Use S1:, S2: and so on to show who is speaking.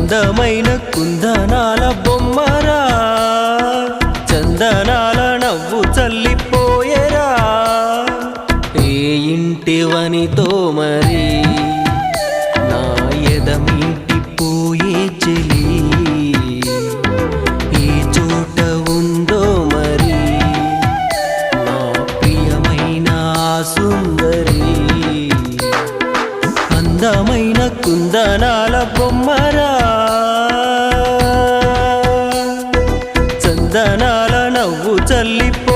S1: అందమైన కుందనాల బొమ్మరా, చందనాల నవ్వు చల్లిపోయేరా. ఏ ఇంటివనితో మరి నా ఎదమింటిపోయే చెలి, ఏ చోట ఉందో మరి నా ప్రియమైన సుందరి. అందమైన కుందనాల బొమ్మరా, చందనాల నవ్వు చల్లిపో